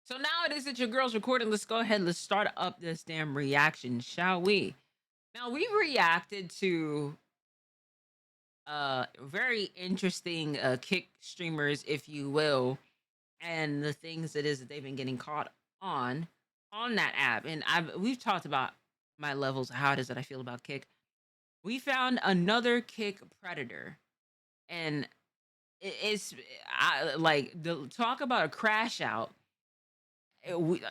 So now it is that your girl's recording. Let's go ahead. Let's start up this damn reaction, shall we? Now we reacted to very interesting kick streamers, if you will, and the things it is that they've been getting caught on that app. And we've talked about my levels, how it is that I feel about kick. We found another kick predator, and it's like the talk about a crash out.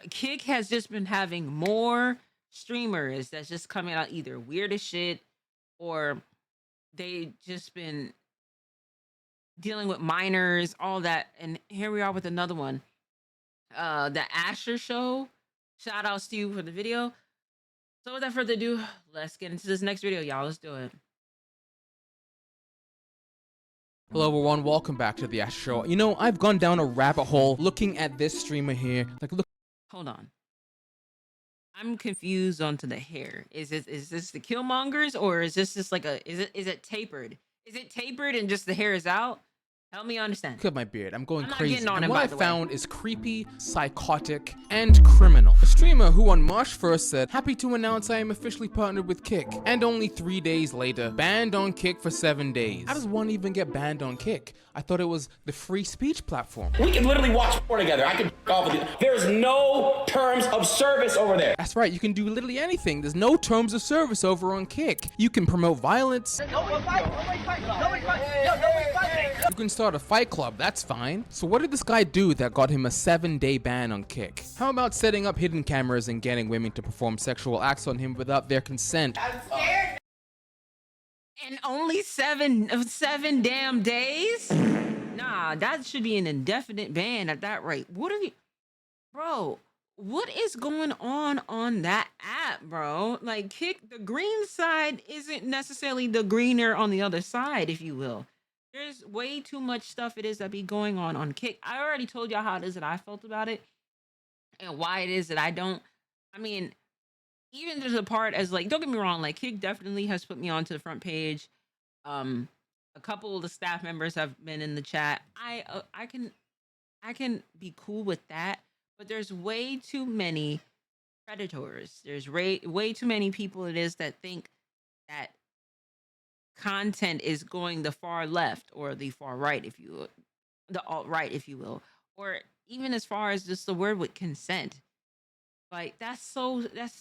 Kick has just been having more streamers that's just coming out either weird as shit, or they just been dealing with minors, all that. And here we are with another one. The Asher Show. Shout outs to you for the video. So without further ado, let's get into this next video, y'all. Let's do it. Hello everyone, welcome back to the Ash Show. You know, I've gone down a rabbit hole looking at this streamer here. Like, look. Hold on. I'm confused onto the hair. Is this the Killmongers, or is this just like is it tapered? Is it tapered and just the hair is out? Help me understand. Look at my beard, I'm going I'm not crazy. getting on And him, what by I the way. found is creepy, psychotic, and criminal. A streamer who on March 1st said, "Happy to announce I am officially partnered with Kick," and only 3 days later, banned on Kick for 7 days. How does one even get banned on Kick? I thought it was the free speech platform. We can literally watch porn together. I can off with you. There's no terms of service over there. That's right, you can do literally anything. There's no terms of service over on Kick. You can promote violence. You can start a fight club, that's fine. So what did this guy do that got him a 7-day ban on Kick? How about setting up hidden cameras and getting women to perform sexual acts on him without their consent? I'm scared. And only seven damn days? Nah, that should be an indefinite ban at that rate. What are you, bro? What is going on that app, bro? Like, Kick, the green side isn't necessarily the greener on the other side, if you will. There's way too much stuff it is that be going on Kick. I already told y'all how it is that I felt about it and why it is that I don't. I mean, even there's a part as like, don't get me wrong, like Kick definitely has put me onto the front page. A couple of the staff members have been in the chat. I can be cool with that, but there's way too many predators. There's way too many people it is that think that content is going the far left or the far right, if you will, the alt right, if you will, or even as far as just the word with consent. Like that's so that's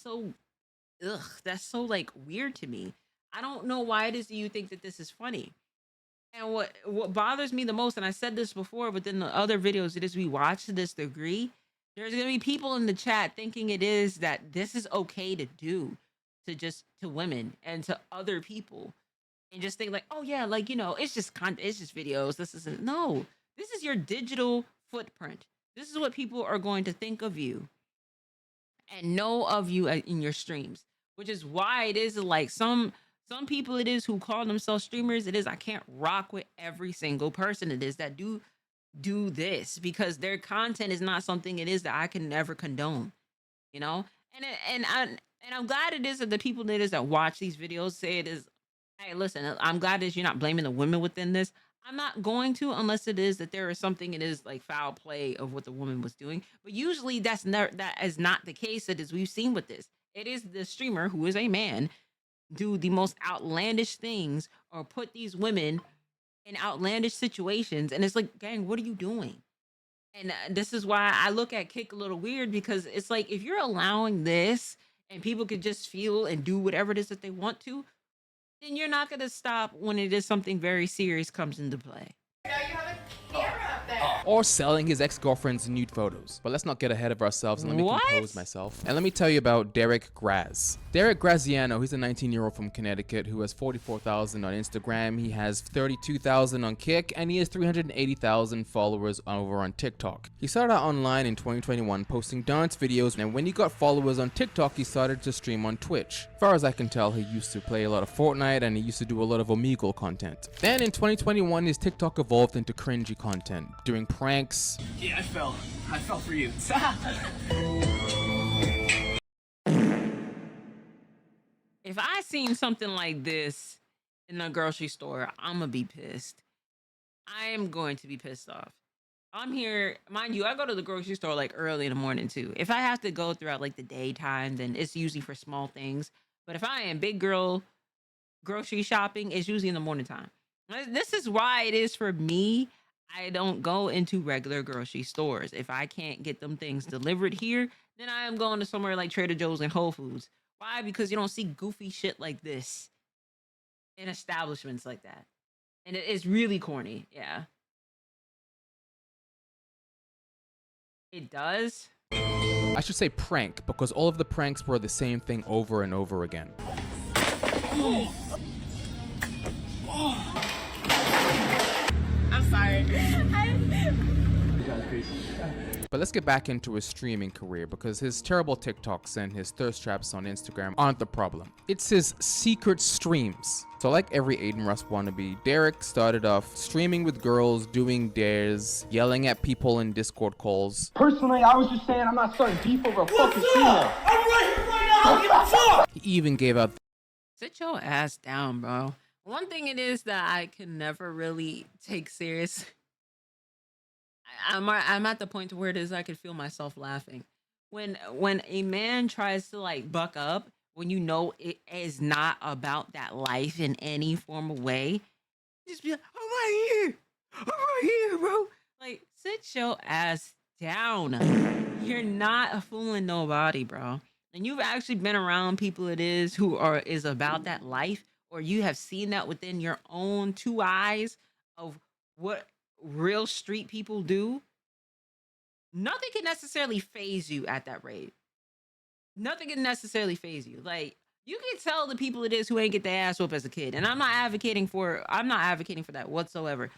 so like weird to me. I don't know why it is that you think that this is funny. And what bothers me the most, and I said this before, but then the other videos it is we watch to this degree, there's gonna be people in the chat thinking it is that this is okay to do to women and to other people, and just think like, oh yeah, like, you know, it's just content, it's just videos. This isn't, no, this is your digital footprint. This is what people are going to think of you and know of you in your streams, which is why it is like some people it is who call themselves streamers. It is, I can't rock with every single person it is that do this, because their content is not something it is that I can never condone, you know. And I'm glad it is that the people that is that watch these videos say it is, hey, listen, I'm glad that you're not blaming the women within this. I'm not going to, unless it is that there is something it is like foul play of what the woman was doing. But usually that is not the case. That is, we've seen with this. It is the streamer who is a man do the most outlandish things or put these women in outlandish situations. And it's like, gang, what are you doing? And this is why I look at Kick a little weird, because it's like, if you're allowing this and people could just feel and do whatever it is that they want to, then you're not going to stop when it is something very serious comes into play. Now you have a camera up there. Or selling his ex-girlfriend's nude photos. But let's not get ahead of ourselves and let me compose myself. And let me tell you about Derek Graz. Derek Graziano, he's a 19-year-old from Connecticut who has 44,000 on Instagram, he has 32,000 on Kick, and he has 380,000 followers over on TikTok. He started out online in 2021 posting dance videos, and when he got followers on TikTok, he started to stream on Twitch. As far as I can tell, he used to play a lot of Fortnite and he used to do a lot of Omegle content. Then in 2021, his TikTok evolved into cringy content, doing pranks. Yeah, I fell for you. If I seen something like this in a grocery store, I'm gonna be pissed. I am going to be pissed off. I'm here, mind you, I go to the grocery store like early in the morning too. If I have to go throughout like the daytime, then it's usually for small things. But if I am big girl grocery shopping, it's usually in the morning time. This is why it is for me. I don't go into regular grocery stores. If I can't get them things delivered here, then I am going to somewhere like Trader Joe's and Whole Foods. Why? Because you don't see goofy shit like this in establishments like that. And it's really corny. Yeah. It does. I should say prank, because all of the pranks were the same thing over and over again. I'm sorry. But let's get back into his streaming career, because his terrible TikToks and his thirst traps on Instagram aren't the problem. It's his secret streams. So like every Aiden Russ wannabe, Derek started off streaming with girls, doing dares, yelling at people in Discord calls. Personally, I was just saying I'm not starting beef over a fucking female. I'm right here right now. I don't give a fuck. He even gave out Sit your ass down, bro. One thing it is that I can never really take serious. I'm at the point to where it is I could feel myself laughing. When a man tries to like buck up, when you know it is not about that life in any form of way, just be like, I'm right here. I'm right here, bro. Like, sit your ass down. You're not fooling nobody, bro. And you've actually been around people is about that life, or you have seen that within your own two eyes of what real street people do. Nothing can necessarily phase you at that rate. Nothing can necessarily phase you. Like, you can tell the people it is who ain't get their ass whooped as a kid. And I'm not advocating for that whatsoever.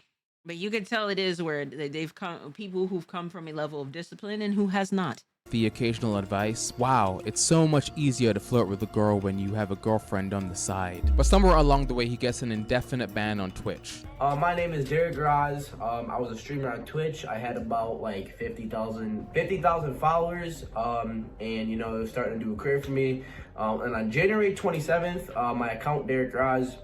But you can tell it is where they've come, people who've come from a level of discipline and who has not. the occasional advice. Wow, it's so much easier to flirt with a girl when you have a girlfriend on the side. But somewhere along the way, he gets an indefinite ban on Twitch. My name is Derek Graz. I was a streamer on Twitch. I had about like 50,000 followers. And you know, it was starting to do a career for me. And on January 27th, my account Derek Graz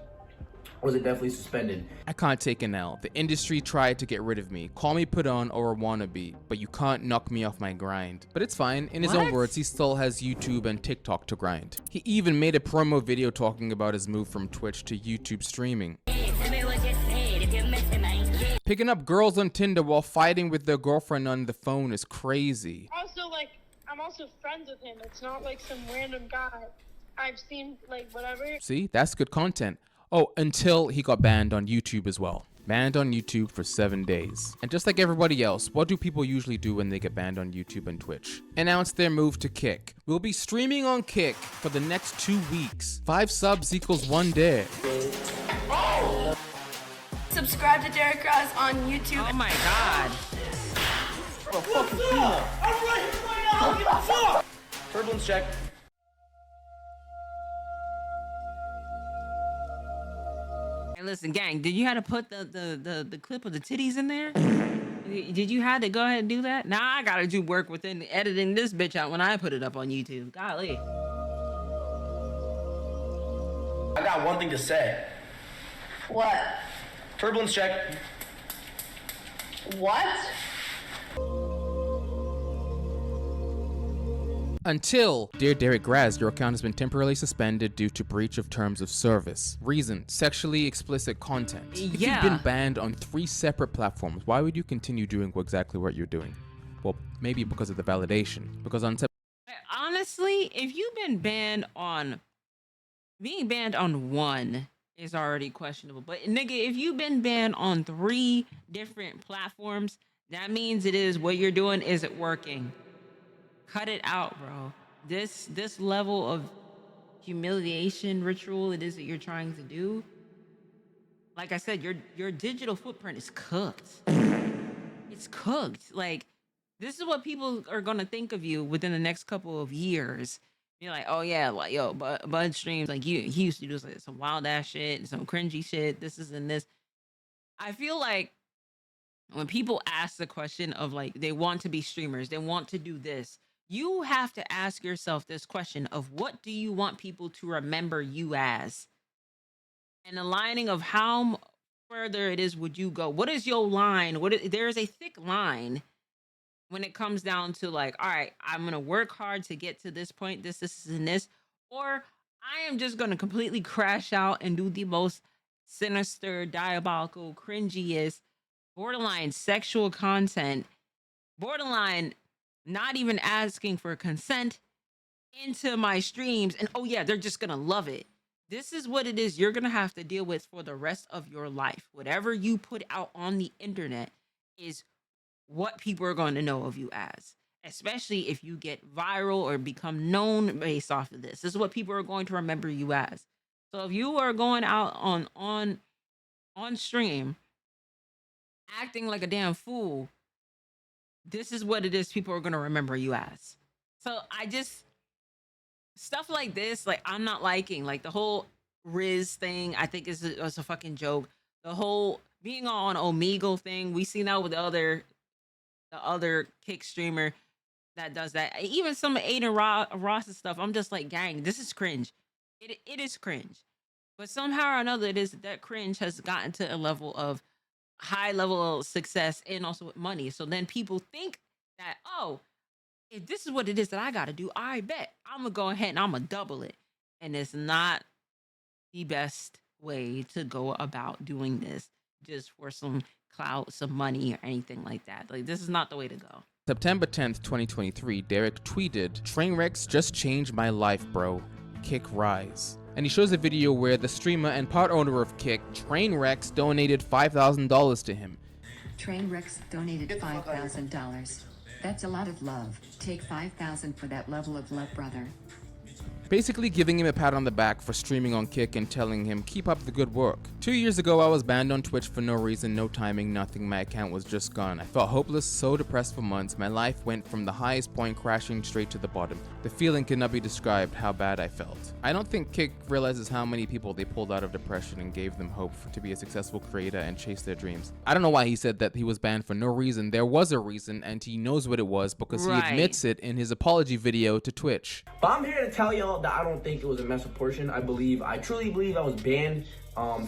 was definitely suspended. I can't take an L. The industry tried to get rid of me. Call me put on or a wannabe, but you can't knock me off my grind. But it's fine. In his own words, he still has YouTube and TikTok to grind. He even made a promo video talking about his move from Twitch to YouTube streaming. Picking up girls on Tinder while fighting with their girlfriend on the phone is crazy. Also, like, I'm also friends with him. It's not like some random guy I've seen, like, whatever. See, that's good content. Oh, until he got banned on YouTube as well. Banned on YouTube for 7 days. And just like everybody else, what do people usually do when they get banned on YouTube and Twitch? Announce their move to Kick. We'll be streaming on Kick for the next 2 weeks. 5 subs equals 1 dare. Subscribe to Derek Graz on YouTube. Oh my god. I'm right here right now. I don't give a fuck. Turbulence check. Hey, listen, gang, did you have to put the clip of the titties in there? Did you have to go ahead and do that? Now I gotta do work within editing this bitch out when I put it up on YouTube. Golly. I got one thing to say. What? Turbulence check. What? Until, dear Derek Graz, your account has been temporarily suspended due to breach of terms of service. Reason, sexually explicit content. If Yeah. you've been banned on 3 separate platforms, why would you continue doing exactly what you're doing? Well, maybe because of the validation. Because on Honestly, if you've been banned on, being banned on one is already questionable. But nigga, if you've been banned on 3 different platforms, that means it is what you're doing isn't working. Cut it out, bro. This level of humiliation ritual it is that you're trying to do. Like I said, your digital footprint is cooked. It's cooked. Like, this is what people are gonna think of you within the next couple of years. You're like, oh yeah, like yo, Bud streams like he used to do some wild ass shit and some cringy shit. This is and this. I feel like when people ask the question of like they want to be streamers, they want to do this, you have to ask yourself this question of what do you want people to remember you as? And aligning of how further it is would you go? What is your line? There is a thick line when it comes down to like, all right, I'm gonna work hard to get to this point, this, and this, or I am just gonna completely crash out and do the most sinister, diabolical, cringiest, borderline sexual content, borderline not even asking for consent into my streams, and oh yeah, they're just gonna love it. This is what it is you're gonna have to deal with for the rest of your life. Whatever you put out on the internet is what people are going to know of you as, especially if you get viral or become known based off of this. This is what people are going to remember you as. So if you are going out on stream acting like a damn fool, this is what it is people are going to remember you as. So I just, stuff like this, like I'm not liking, like the whole Riz thing, I think is a fucking joke. The whole being on Omegle thing, we see now with the other kick streamer that does that. Even some Aiden Ross's stuff, I'm just like, gang, this is cringe. It is cringe. But somehow or another, it is that cringe has gotten to a level of high level of success and also with money. So then people think that, oh, if this is what it is that I got to do, I bet I'm going to go ahead and I'm going to double it. And it's not the best way to go about doing this just for some clout, some money, or anything like that. Like, this is not the way to go. September 10th, 2023, Derek tweeted, "Trainwrecks just changed my life, bro. Kick rise." And he shows a video where the streamer and part owner of Kick, Trainwrecks, donated $5,000 to him. Trainwrecks donated $5,000. That's a lot of love. Take $5,000 for that level of love, brother. Basically giving him a pat on the back for streaming on Kick and telling him, keep up the good work. 2 years ago, I was banned on Twitch for no reason, no timing, nothing. My account was just gone. I felt hopeless, so depressed for months. My life went from the highest point crashing straight to the bottom. The feeling cannot be described how bad I felt. I don't think Kick realizes how many people they pulled out of depression and gave them hope to be a successful creator and chase their dreams. I don't know why he said that he was banned for no reason. There was a reason, and he knows what it was because he admits it in his apology video to Twitch. But I'm here to tell y'all that I don't think it was a mess of portion. I truly believe I was banned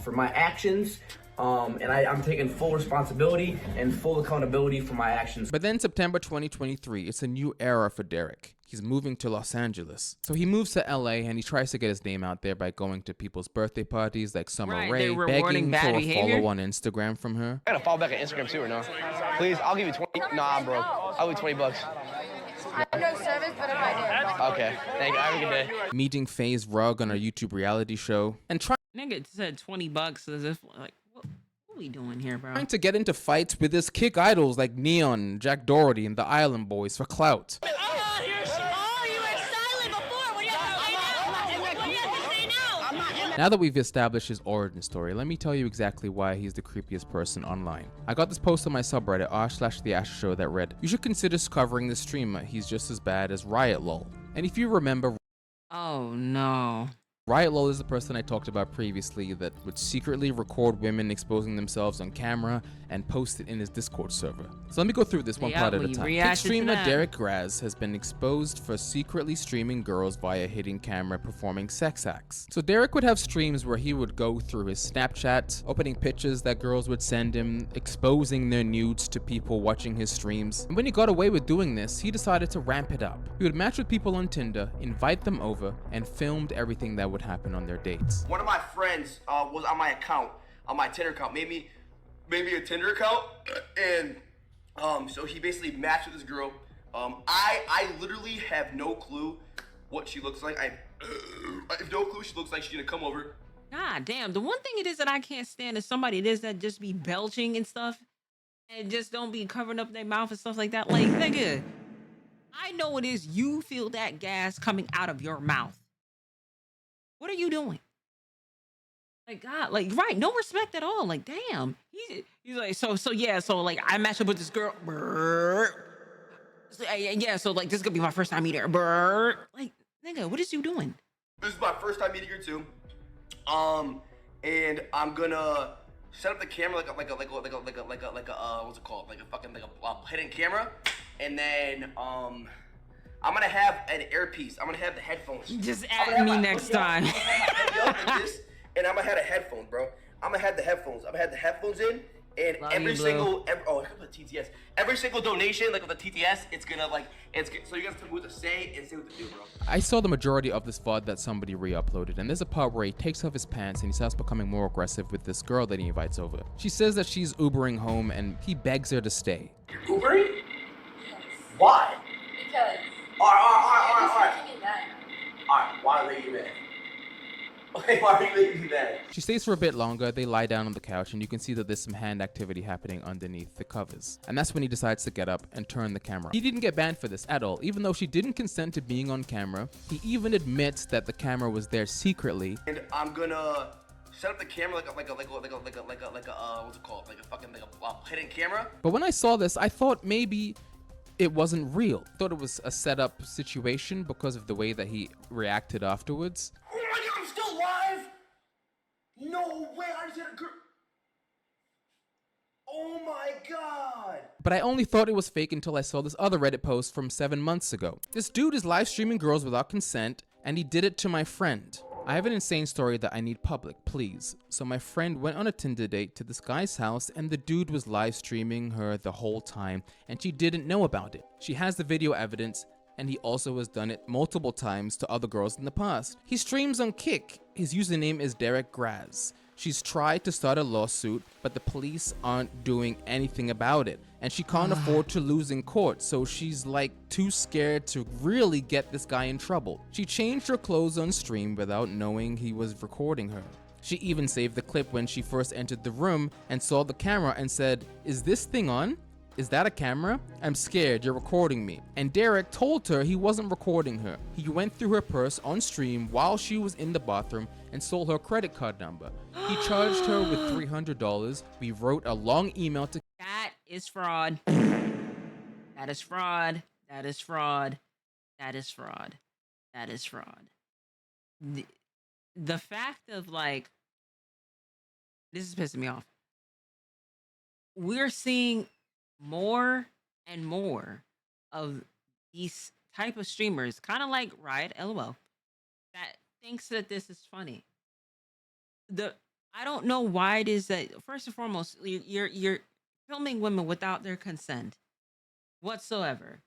for my actions. And I'm taking full responsibility and full accountability for my actions. But then September 2023, it's a new era for Derek. He's moving to Los Angeles. So he moves to LA and he tries to get his name out there by going to people's birthday parties like Summer Rae, begging for a follow on Instagram from her. I gotta follow back on Instagram too or no? Please, I'll give you 20. Nah, bro. I'll give you $20. I have no service, but if I do. Okay, thank you. Have a good day. Meeting FaZe Rug on a YouTube reality show. And Nigga said $20 as if, like, what are we doing here, bro? trying to get into fights with his Kick idols like Neon, Jack Doherty, and the Island Boys for clout. Now that we've established his origin story, let me tell you exactly why he's the creepiest person online. I got this post on my subreddit r/theashershow that read, "You should consider covering the streamer. He's just as bad as Riot Lol." And if you remember, oh no. Riot Lol is the person I talked about previously that would secretly record women exposing themselves on camera and post it in his Discord server. So let me go through this one part at a time. Kick streamer Derek Graz has been exposed for secretly streaming girls via hidden camera performing sex acts. So Derek would have streams where he would go through his Snapchat, opening pictures that girls would send him, exposing their nudes to people watching his streams. And when he got away with doing this, he decided to ramp it up. He would match with people on Tinder, invite them over, and filmed everything that would happen on their dates. One of my friends was on my account, on my Tinder account, made me a Tinder account, and so he basically matched with this girl. I literally have no clue what she looks like. I have no clue she looks like. She's gonna come over. God damn. The one thing it is that I can't stand is somebody it is that just be belching and stuff and just don't be covering up their mouth and stuff like that. Like, nigga, I know it is you feel that gas coming out of your mouth. What are you doing? Like, God, like, right, no respect at all. Like, damn. He's like, so yeah, so like I matched up with this girl. Yeah, so like this is gonna be my first time meeting her. Like, nigga, what is you doing? This is my first time meeting her too. And I'm gonna set up the camera like a what's it called? Like a hidden camera. And then I'm gonna have an earpiece. I'm gonna have the headphones. Just add me next time. And I'm gonna have a headphone, bro. I'm gonna have the headphones. I'm gonna have the headphones in, and Love every you, Blue. single oh, I put TTS. Every single donation, like with the TTS, it's gonna like so you guys tell me what to say and say what to do, bro. I saw the majority of this VOD that somebody re-uploaded, and there's a part where he takes off his pants and he starts becoming more aggressive with this girl that he invites over. She says that she's Ubering home and he begs her to stay. You're Ubering? Why? Because. Alright. Alright, why are they mad? Okay, why are you making me mad? She stays for a bit longer, they lie down on the couch, and you can see that there's some hand activity happening underneath the covers. And that's when he decides to get up and turn the camera. He didn't get banned for this at all, even though she didn't consent to being on camera. He even admits that the camera was there secretly. And I'm gonna set up the camera like a what's it called? Like a fucking hidden camera. But when I saw this, I thought maybe it wasn't real. I thought it was a setup situation because of the way that he reacted afterwards. Oh my god, I'm still alive! No way, I just had a girl. Oh my god! But I only thought it was fake until I saw this other Reddit post from 7 months ago. This dude is live streaming girls without consent, and he did it to my friend. I have an insane story that I need public, please. So my friend went on a Tinder date to this guy's house, and the dude was live streaming her the whole time, and she didn't know about it. She has the video evidence, and he also has done it multiple times to other girls in the past. He streams on Kick. His username is Derek Graz. She's tried to start a lawsuit, but the police aren't doing anything about it. And she can't afford to lose in court, so she's like too scared to really get this guy in trouble. She changed her clothes on stream without knowing he was recording her. She even saved the clip when she first entered the room and saw the camera and said, "Is this thing on? Is that a camera? I'm scared, you're recording me." And Derek told her he wasn't recording her. He went through her purse on stream while she was in the bathroom and stole her credit card number. He charged her with $300. We wrote a long email to— That is fraud. That is fraud. That is fraud. That is fraud. That is fraud. The fact of like, this is pissing me off. We're seeing more and more of these type of streamers, kind of like Riot LOL, that thinks that this is funny. I don't know why it is that, first and foremost, you're filming women without their consent whatsoever.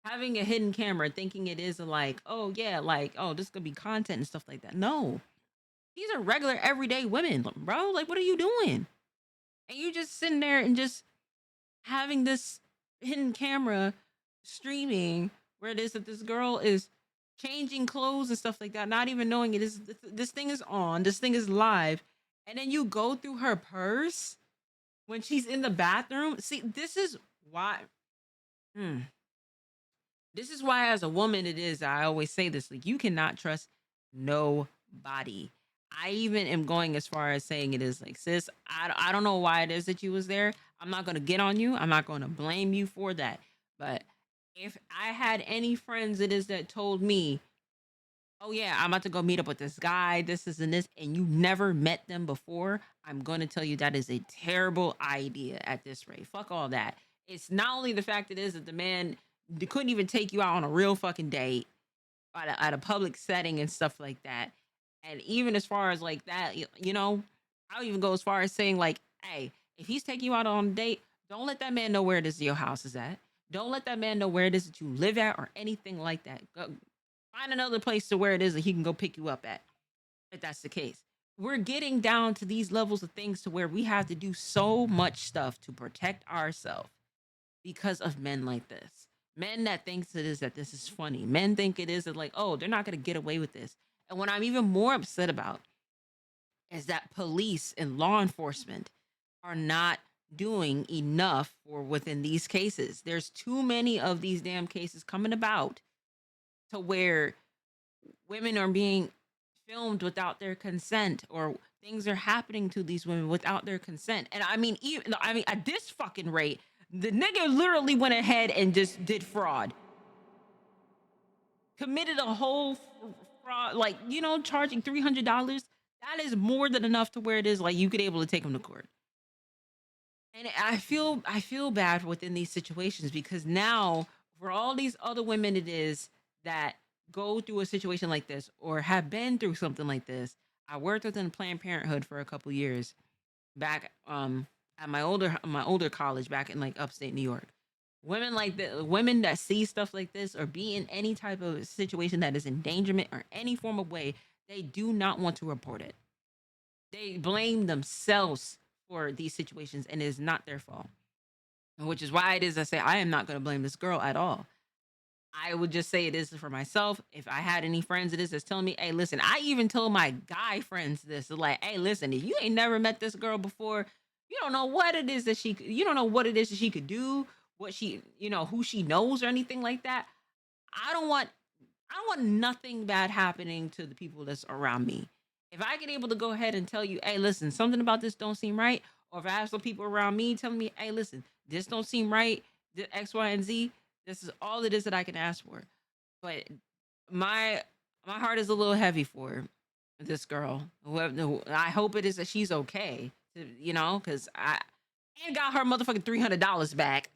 Having a hidden camera, thinking it is like, oh yeah, like, oh, this could be content and stuff like that. No, these are regular everyday women, bro. Like, what are you doing? And you just sitting there and just having this hidden camera streaming where it is that this girl is changing clothes and stuff like that, not even knowing it is, this thing is on, this thing is live, and then you go through her purse when she's in the bathroom. See, this is why this is why as a woman it is, I always say this, like, you cannot trust nobody. I even am going as far as saying it is like, sis, I don't know why it is that you was there. I'm not going to get on you. I'm not going to blame you for that. But if I had any friends it is that told me, oh yeah, I'm about to go meet up with this guy, this is and this, and you never met them before, I'm going to tell you that is a terrible idea at this rate. Fuck all that. It's not only the fact it is that the man couldn't even take you out on a real fucking date at a public setting and stuff like that. And even as far as like that, you know, I'll even go as far as saying like, hey, if he's taking you out on a date, don't let that man know where it is your house is at. Don't let that man know where it is that you live at or anything like that. Go find another place to where it is that he can go pick you up at, if that's the case. We're getting down to these levels of things to where we have to do so much stuff to protect ourselves because of men like this. Men that thinks it is that this is funny. Men think it is that like, oh, they're not going to get away with this. And what I'm even more upset about is that police and law enforcement are not doing enough for within these cases. There's too many of these damn cases coming about to where women are being filmed without their consent, or things are happening to these women without their consent. And I mean, at this fucking rate, the nigga literally went ahead and just did fraud. Committed a whole fraud, like, you know, charging $300. That is more than enough to where it is like you could able to take him to court. And I feel bad within these situations, because now for all these other women it is that go through a situation like this or have been through something like this. I worked within Planned Parenthood for a couple years, back at my older college back in like upstate New York. Women like the women that see stuff like this or be in any type of situation that is endangerment or any form of way, they do not want to report it. They blame themselves for these situations and it is not their fault. Which is why it is I say I am not going to blame this girl at all. I would just say it is for myself. If I had any friends of this that's telling me, hey, listen, I even told my guy friends this, like, hey, listen, if you ain't never met this girl before, you don't know what it is that you don't know what it is that she could do, what she, who she knows or anything like that. I don't want, I don't want nothing bad happening to the people that's around me. If I get able to go ahead and tell you, hey, listen, something about this don't seem right, or if I have some people around me telling me, hey, listen, this don't seem right, the X, Y, and Z, this is all it is that I can ask for. But my my heart is a little heavy for this girl. I hope it is that she's okay. Because I and got her motherfucking $300 back.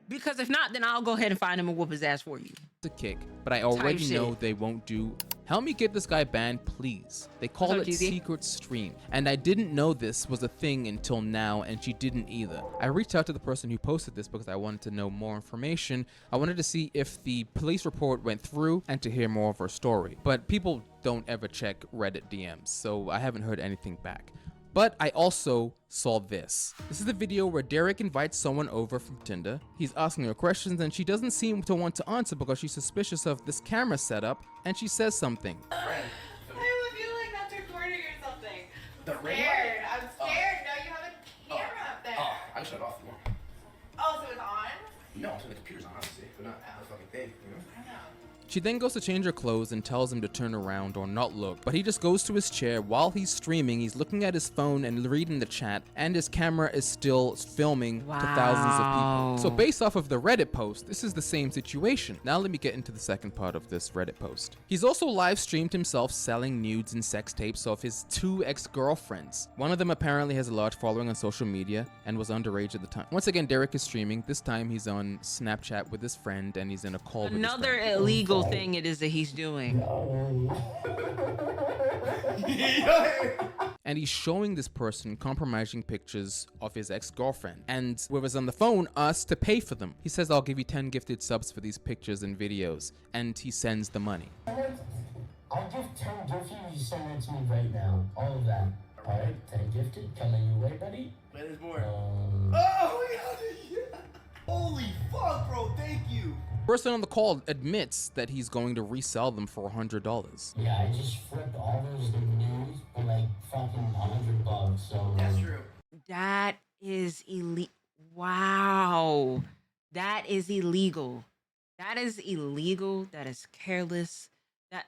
Because if not, then I'll go ahead and find him and whoop his ass for you. To kick, but I already know they won't do. Help me get this guy banned, please. They call it secret stream, and I didn't know this was a thing until now, and she didn't either. I reached out to the person who posted this because I wanted to know more information. I wanted to see if the police report went through and to hear more of her story. But people don't ever check Reddit DMs, so I haven't heard anything back. But I also saw this. This is the video where Derek invites someone over from Tinder. He's asking her questions and she doesn't seem to want to answer because she's suspicious of this camera setup, and she says something. I have a feeling that's recording or something. The I'm ring scared. I'm scared. No, you have a camera up there. Oh, I shut it off. Oh, so it's on? No, so the computer's on, honestly. But not the fucking thing, I know. She then goes to change her clothes and tells him to turn around or not look, but he just goes to his chair. While he's streaming, he's looking at his phone and reading the chat, and his camera is still filming to thousands of people. So based off of the Reddit post, this is the same situation. Now let me get into the second part of this Reddit post. He's also live streamed himself selling nudes and sex tapes of his 2 ex-girlfriends. One of them apparently has a large following on social media and was underage at the time. Once again, Derek is streaming. This time he's on Snapchat with his friend and he's in a call with his friend. Another illegal thing it is that he's doing. And he's showing this person compromising pictures of his ex-girlfriend, and whoever's on the phone asks to pay for them. He says, I'll give you 10 gifted subs for these pictures and videos, and he sends the money. I'll give 10 gifted if you send it to me right now. All of that. Alright, 10 gifted, coming your way, buddy. Wait, there's more. Oh, we got it! Yeah. Holy fuck, bro, thank you. The person on the call admits that he's going to resell them for $100. Yeah, I just flipped all those nudes for like fucking $100, so... That's true. That is illegal. Wow. That is illegal. That is illegal. That is careless. That...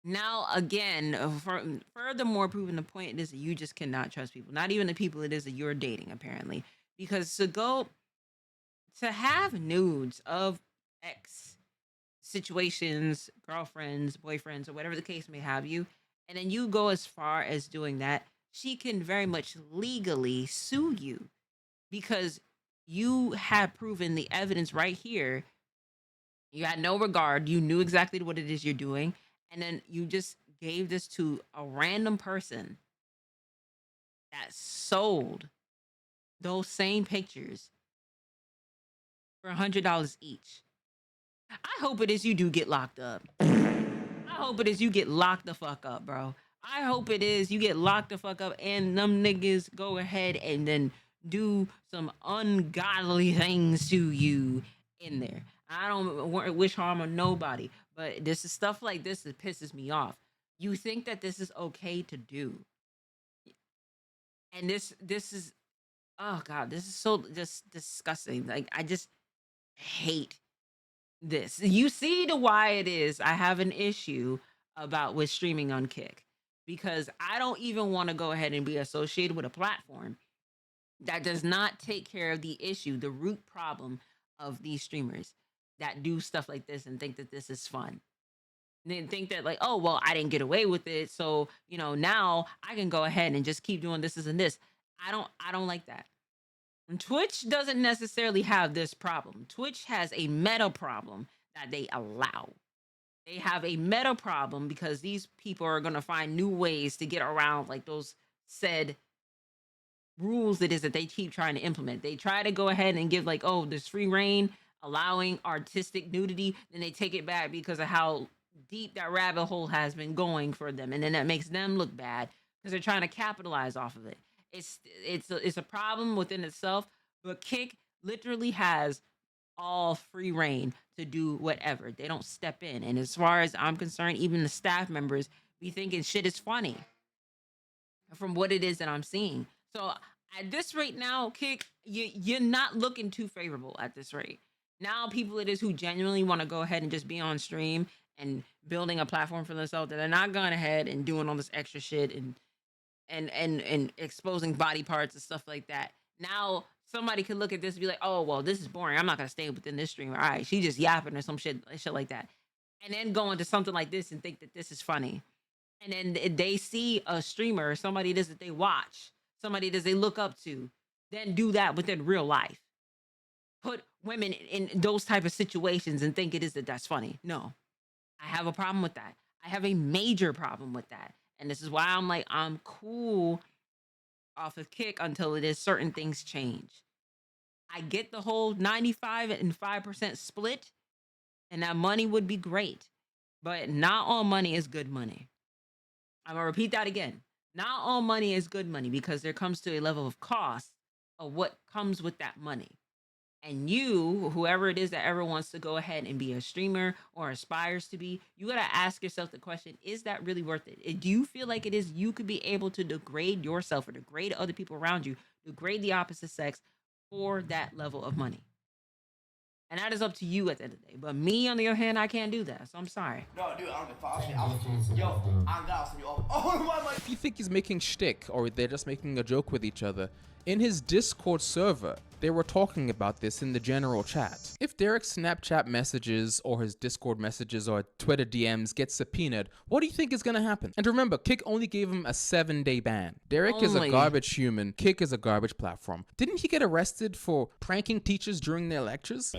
Now, again, furthermore proving the point is that you just cannot trust people. Not even the people it is that you're dating, apparently. Because to have nudes of ex situations, girlfriends, boyfriends, or whatever the case may have you, and then you go as far as doing that, she can very much legally sue you because you have proven the evidence right here. You had no regard. You knew exactly what it is you're doing. And then you just gave this to a random person that sold those same pictures for $100 each. I hope it is you do get locked up. I hope it is you get locked the fuck up, bro. I hope it is you get locked the fuck up and them niggas go ahead and then do some ungodly things to you in there. I don't wish harm on nobody, but this is stuff like this that pisses me off. You think that this is okay to do. And this is, oh God, this is so just disgusting. Like, I just hate this. You see the why it is I have an issue with streaming on Kick, because I don't even want to go ahead and be associated with a platform that does not take care of the issue, the root problem of these streamers that do stuff like this and think that this is fun. And then think that like, oh, well, I didn't get away with it, so now I can go ahead and just keep doing this and this. I don't like that. And Twitch doesn't necessarily have this problem. Twitch has a meta problem that they allow. They have a meta problem because these people are going to find new ways to get around like those said rules it is that they keep trying to implement. They try to go ahead and give like, oh, there's free reign, allowing artistic nudity, then they take it back because of how deep that rabbit hole has been going for them, and then that makes them look bad because they're trying to capitalize off of it. It's a problem within itself, but Kick literally has all free reign to do whatever. They don't step in, and as far as I'm concerned, even the staff members be thinking shit is funny from what it is that I'm seeing. So at this rate now, Kick, you're not looking too favorable at this rate. Now people it is who genuinely want to go ahead and just be on stream and building a platform for themselves that are not going ahead and doing all this extra shit and exposing body parts and stuff like that. Now somebody could look at this and be like, oh well, this is boring. I'm not gonna stay within this stream. All right, she just yapping or some shit like that. And then go into something like this and think that this is funny. And then they see a streamer or somebody it is that they watch, somebody it is they look up to, then do that within real life. Put women in those type of situations and think it is that that's funny. No, I have a problem with that. I have a major problem with that. And this is why I'm like, I'm cool off of Kick until it is certain things change. I get the whole 95 and 5% split, and that money would be great. But not all money is good money. I'm gonna repeat that again. Not all money is good money because there comes to a level of cost of what comes with that money. And you, whoever it is that ever wants to go ahead and be a streamer or aspires to be, you got to ask yourself the question, is that really worth it? Do you feel like it is you could be able to degrade yourself or degrade other people around you, degrade the opposite sex for that level of money? And that is up to you at the end of the day. But me, on the other hand, I can't do that. So I'm sorry. No, dude, I don't give a fuck. Yo, I'm God. Oh, If you think he's making shtick or they're just making a joke with each other, in his Discord server, they were talking about this in the general chat. If Derek's Snapchat messages or his Discord messages or Twitter DMs get subpoenaed, what do you think is gonna happen? And remember, Kick only gave him a 7-day ban. Derek is a garbage human. Kick is a garbage platform. Didn't he get arrested for pranking teachers during their lectures?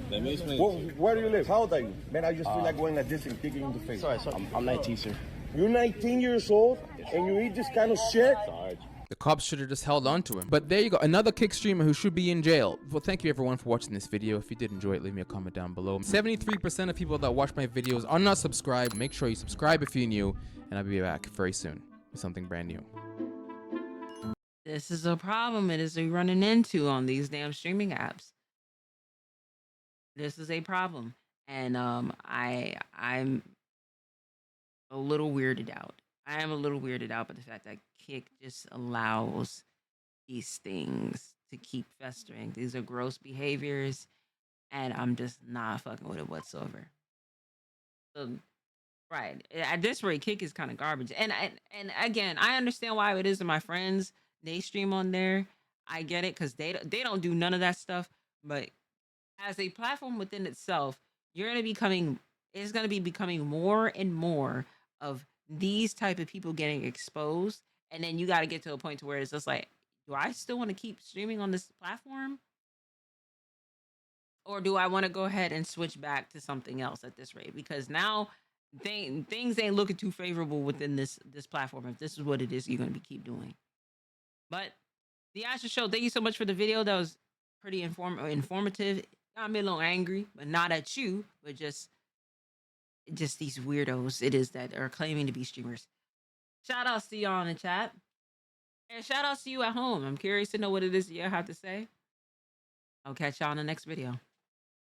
Where do you live? How old are you? Man, I just feel like going like this and kicking you in the face. Sorry, I'm 19, sir. You're 19 years old and you eat this kind of shit? Sorry. The cops should have just held on to him. But there you go, another Kick streamer who should be in jail. Well, thank you everyone for watching this video. If you did enjoy it, leave me a comment down below. 73% of people that watch my videos are not subscribed. Make sure you subscribe if you're new, and I'll be back very soon with something brand new. This is a problem it is running into on these damn streaming apps. This is a problem. And I'm a little weirded out. I am a little weirded out by the fact that Kick just allows these things to keep festering. These are gross behaviors, and I'm just not fucking with it whatsoever. So, right at this rate, Kick is kind of garbage. And again, I understand why it is that my friends they stream on there. I get it because they don't do none of that stuff. But as a platform within itself, it's gonna be becoming more and more of these type of people getting exposed, and then you got to get to a point to where it's just like, do I still want to keep streaming on this platform, or do I want to go ahead and switch back to something else at this rate? Because now things ain't looking too favorable within this platform if this is what it is you're going to keep doing. But the Asher Show, thank you so much for the video. That was pretty informative. Got me a little angry, but not at you, but just these weirdos it is that are claiming to be streamers. Shout outs to y'all in the chat, and shout outs to you at home. I'm curious to know what it is you have to say. I'll catch y'all in the next video.